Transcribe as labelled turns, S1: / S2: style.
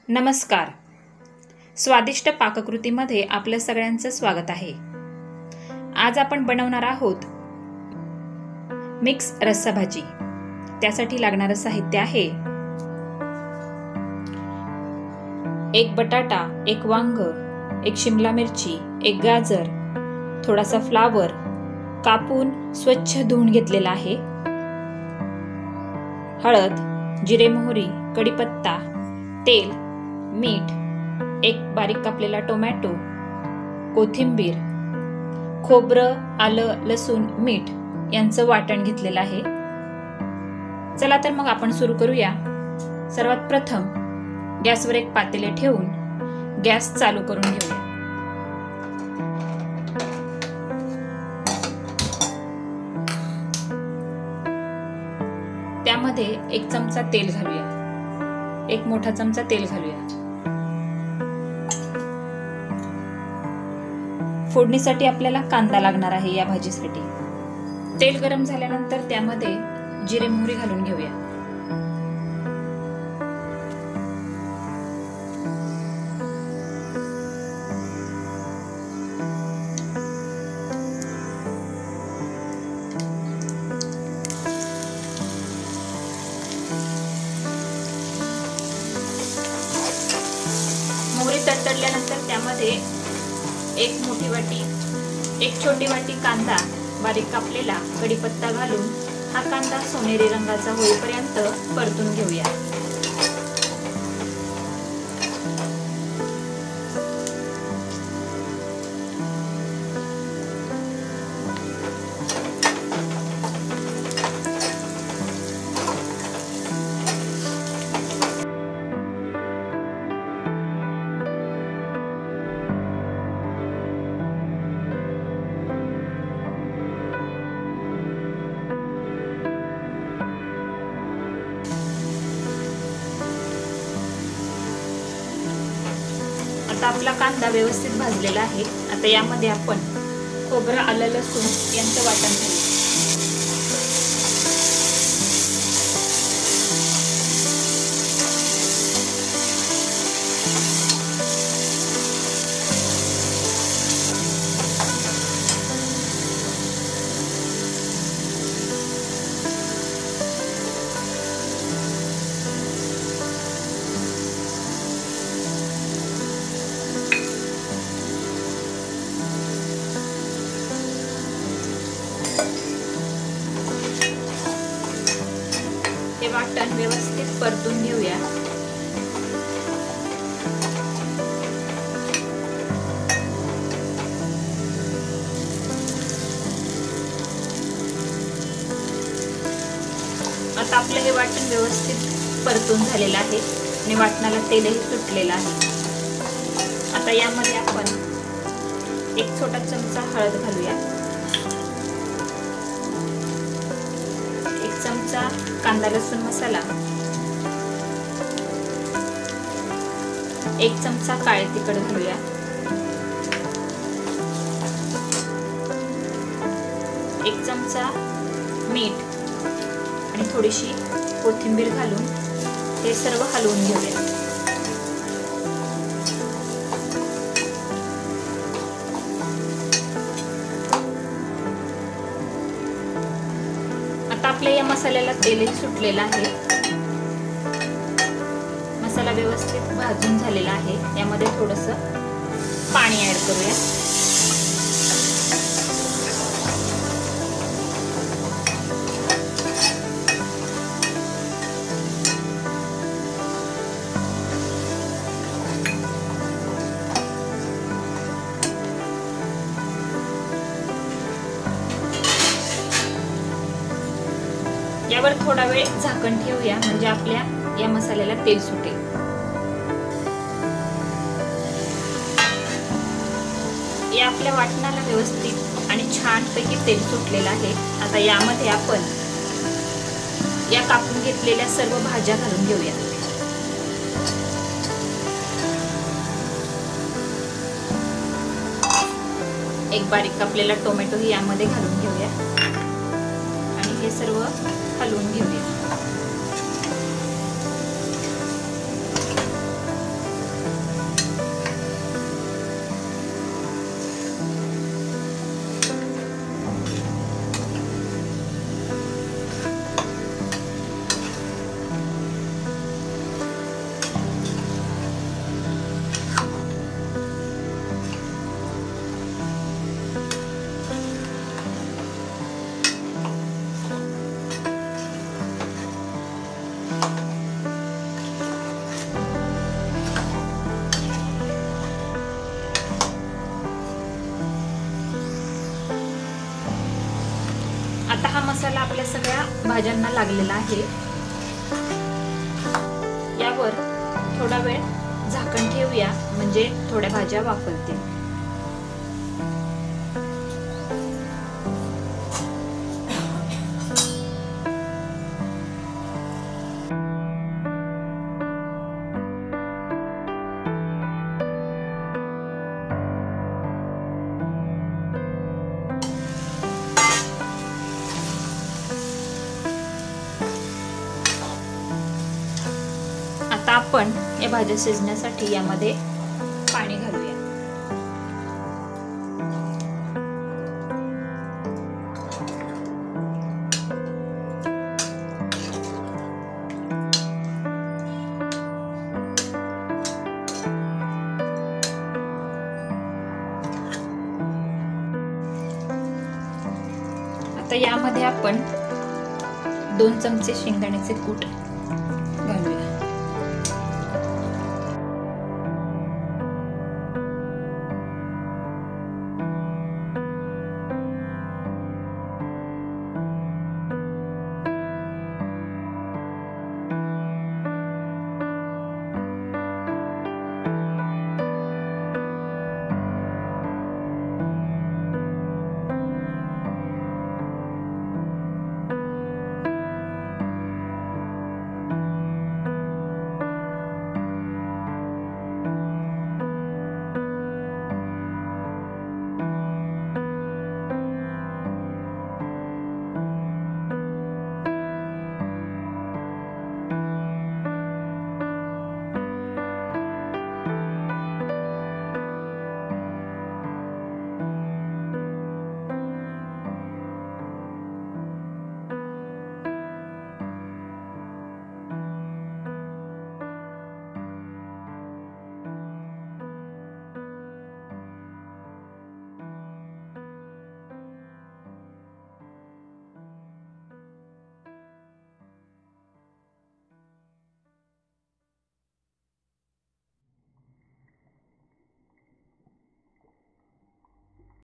S1: नमस्कार. स्वादिष्ट पाककृतीमध्ये आपल्या सगळ्यांचं स्वागत आहे. आज आपण बनवणार आहोत मिक्स रस्सा भाजी. त्यासाठी लागणारं साहित्य आहे: एक बटाटा, एक वांग, एक शिमला मिरची, एक गाजर, थोडासा फ्लावर कापून स्वच्छ धुवून घेतलेला आहे, हळद, जिरे मोहरी, कढीपत्ता, तेल, मीठ, एक बारीक कापलेला टोमॅटो, कोथिंबीर, खोबरं, आलं, लसूण, मीठ यांचं वाटण घेतलेलं आहे. चला तर मग आपण सुरू करूया. सर्वात प्रथम गॅसवर एक पातेले ठेवून गॅस चालू करून घेऊया. त्यामध्ये एक चमचा तेल घालूया. एक मोठा चमचा तेल घालूया. फोडणीसाठी आपल्याला कांदा लागणार आहे. या भाजीसाठी तेल गरम झाल्यानंतर त्यामध्ये जिरे मोहरी घालून घेऊया. मोहरी तडतडल्यानंतर त्यामध्ये एक छोटी वाटी कांदा बारीक कापलेला, कढीपत्ता घालून हा कांदा सोनेरी रंगाचा होईपर्यंत परतून घेऊया. आता आपला कांदा व्यवस्थित भाजलेला आहे. आता यामध्ये आपण खोबरं, आलं, लसूण यांचं वाटण घालू. हे वाटण व्यवस्थित परतून घेऊया. आता आपलं हे वाटण व्यवस्थित परतून झालेलं आहे आणि वाटणाला तेलही सुटलेलं आहे. आता यामध्ये आपण एक छोटा चमचा हळद घालूया. चमचा कांदा लसूण मसाला, एक चमचा काळे तिखट घालूया. एक चमचा मीठ आणि थोडीशी कोथिंबीर घालून हे सर्व हलवून घेऊया. आता आपल्या या मसाल्याला तेलही सुटलेलं आहे. मसाला व्यवस्थित भाजून झालेला आहे. यामध्ये थोडंसं पाणी ऍड करूया. यावर थोडा वेळ झाकण ठेवूया, म्हणजे आपल्या या मसाल्याला तेल सुटेल. या आपल्या वाटणाला व्यवस्थित आणि छानपैकी तेल सुटलेलं आहे. आता यामध्ये आपण या कापून घेतलेल्या सर्व भाज्या घालून घेऊया. एक बारीक कापलेला टोमॅटोही यामध्ये घालून घेऊया आणि हे सर्व हलवून घेऊया. आता हा मसाला आपल्या सगळ्या भाज्यांना लागलेला आहे. यावर थोडा वेळ झाकण ठेवूया, म्हणजे थोड्या भाज्या वाफलतील. आता आपण या भाज्या शिजण्यासाठी यामध्ये पाणी घालूया. आता यामध्ये आपण 2 चमचे शेंगदाण्याचे कूट